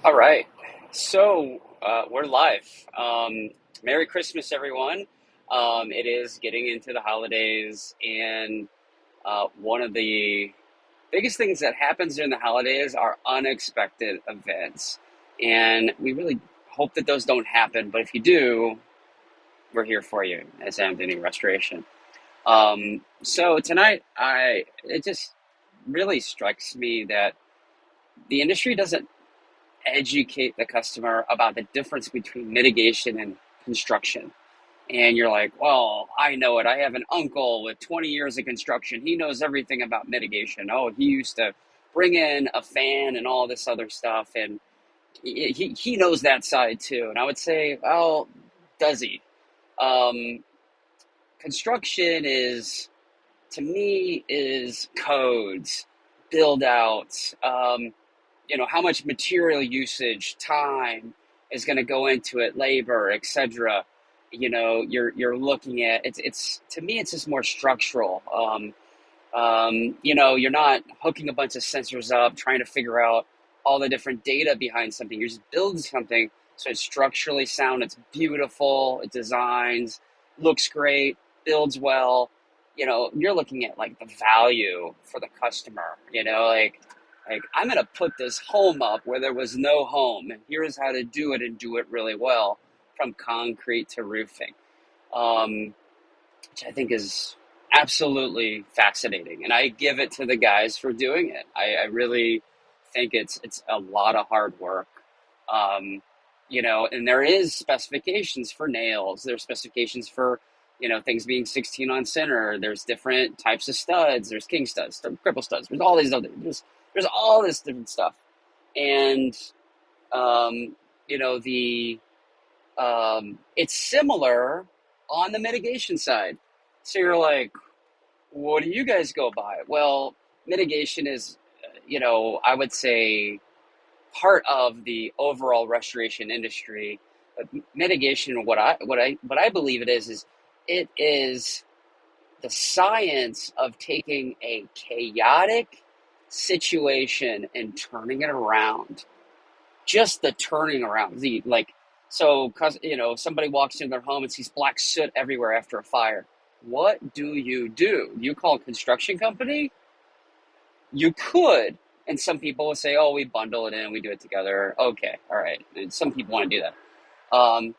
All right. We're live. Merry Christmas, everyone. It is getting into the holidays, and one of the biggest things that happens during the holidays are unexpected events. And we really hope that those don't happen, but if you do, we're here for you as Amdini Restoration. So tonight, it just really strikes me that the industry doesn't educate the customer about the difference between mitigation and construction. And you're like, well, I know it. I have an uncle with 20 years of construction. He knows everything about mitigation. Oh, he used to bring in a fan and all this other stuff. And he knows that side too. And I would say, well, does he? Um, Construction is, to me, is codes, build outs, how much material usage, time is going to go into it, labor, etc. You're looking at it's to me it's just more structural. You're not hooking a bunch of sensors up trying to figure out all the different data behind something. You're just building something so it's structurally sound, it's beautiful, it designs, looks great, builds well. You're looking at like the value for the customer. Like I'm gonna put this home up where there was no home, and here's how to do it and do it really well, from concrete to roofing, which I think is absolutely fascinating. And I give it to the guys for doing it. I really think it's a lot of hard work. And there is specifications for nails. There's specifications for things being 16 on center. There's different types of studs. There's king studs, triple studs. There's all these other. There's all this different stuff, and the it's similar on the mitigation side. So you're like, what do you guys go by? Well, mitigation is, I would say part of the overall restoration industry. But mitigation, what I believe is it is the science of taking a chaotic situation and turning it around. Just the turning around, the like. So, cause somebody walks into their home and sees black soot everywhere after a fire. What do? You call a construction company? You could, and some people will say, "Oh, we bundle it in, we do it together." Okay, all right. And some people want to do that,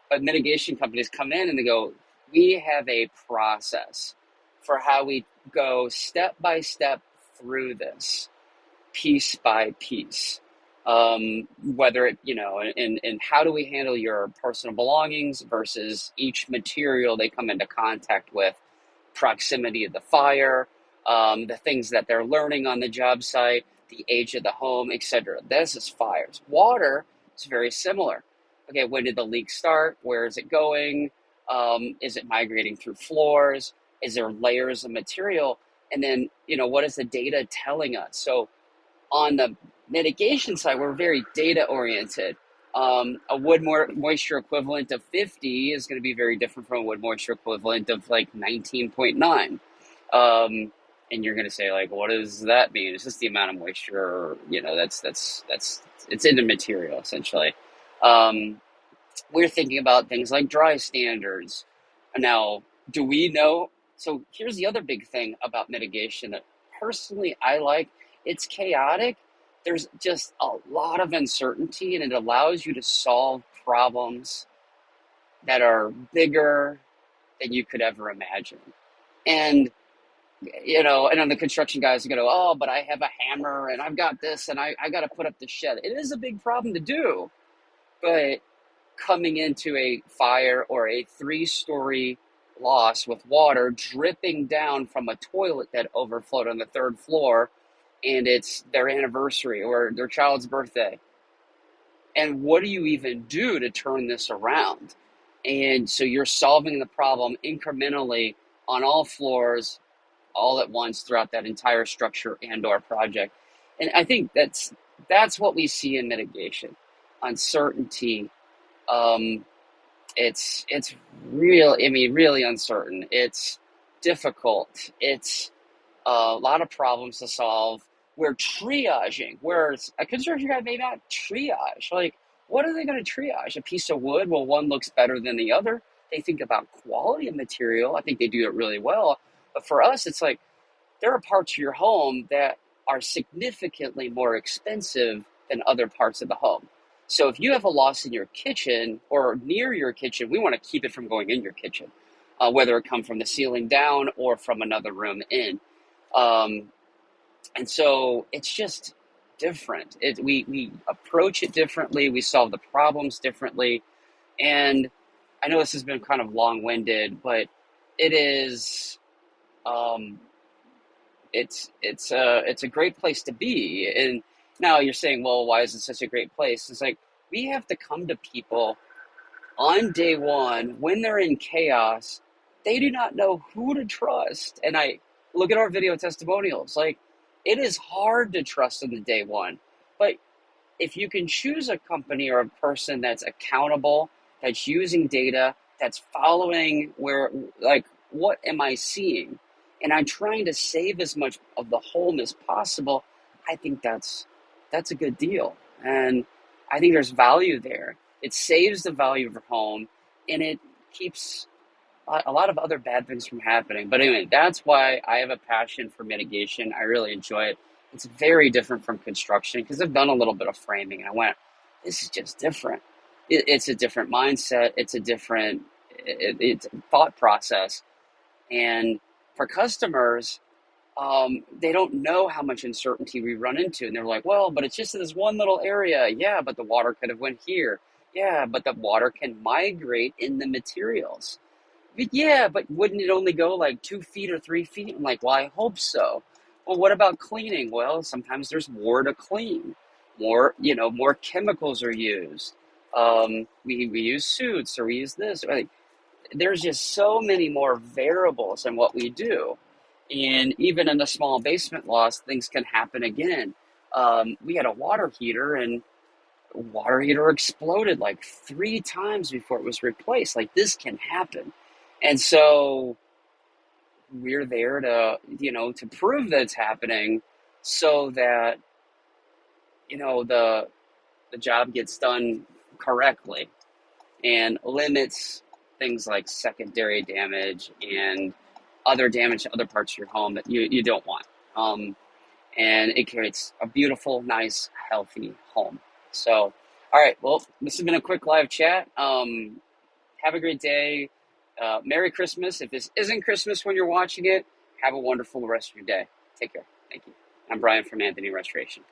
but mitigation companies come in and they go, "We have a process for how we go step by step through this, piece by piece." Whether it, and how do we handle your personal belongings versus each material they come into contact with, proximity of the fire, the things that they're learning on the job site, the age of the home, etc. This is fires. Water is very similar. Okay, when did the leak start? Where is it going? Is it migrating through floors? Is there layers of material? And then, what is the data telling us? So on the mitigation side, we're very data oriented. A wood moisture equivalent of 50 is going to be very different from a wood moisture equivalent of like 19.9. And you're going to say, like, what does that mean? It's just the amount of moisture, that's it's in the material essentially. We're thinking about things like dry standards. Now, do we know? So here's the other big thing about mitigation that personally I like. It's chaotic. There's just a lot of uncertainty, and it allows you to solve problems that are bigger than you could ever imagine. And and then the construction guys are going to go, oh, but I have a hammer and I've got this and I got to put up the shed. It is a big problem to do, but coming into a fire or a 3-story loss with water dripping down from a toilet that overflowed on the 3rd floor, and it's their anniversary or their child's birthday. And what do you even do to turn this around? And so you're solving the problem incrementally on all floors, all at once throughout that entire structure and or project. And I think that's what we see in mitigation. Uncertainty. It's real. I mean, really uncertain. It's difficult. It's a lot of problems to solve. we're triaging, whereas a construction guy may not triage. Like, what are they going to triage? A piece of wood? Well, one looks better than the other. They think about quality of material. I think they do it really well. But for us, it's like there are parts of your home that are significantly more expensive than other parts of the home. So if you have a loss in your kitchen or near your kitchen, we want to keep it from going in your kitchen, whether it come from the ceiling down or from another room in. Um, and so it's just different. We approach it differently. We solve the problems differently. And I know this has been kind of long-winded, but it is um, it's a great place to be. And now you're saying, well, why is it such a great place? It's like we have to come to people on day one when they're in chaos. They do not know who to trust. And I look at our video testimonials. Like, it is hard to trust in the day one, but if you can choose a company or a person that's accountable, that's using data, that's following where, like, what am I seeing? And I'm trying to save as much of the home as possible. I think that's a good deal. And I think there's value there. It saves the value of your home and it keeps a lot of other bad things from happening. But anyway, that's why I have a passion for mitigation. I really enjoy it. It's very different from construction because I've done a little bit of framing and I went, this is just different. It's a different mindset. It's a different it's a thought process. And for customers, they don't know how much uncertainty we run into. And they're like, well, but it's just this one little area. Yeah, but the water could have went here. Yeah, but the water can migrate in the materials. Yeah, but wouldn't it only go like 2 feet or 3 feet? I'm like, well, I hope so. Well, what about cleaning? Well, sometimes there's more to clean. More chemicals are used. We use suits or we use this. Like, there's just so many more variables in what we do. And even in a small basement loss, things can happen again. We had a water heater exploded like 3 times before it was replaced. Like, this can happen. And so we're there to prove that it's happening so that, the job gets done correctly and limits things like secondary damage and other damage to other parts of your home that you don't want. And it creates a beautiful, nice, healthy home. So, all right, well, this has been a quick live chat. Have a great day. Merry Christmas. If this isn't Christmas when you're watching it, have a wonderful rest of your day. Take care. Thank you. I'm Brian from Anthony Restoration.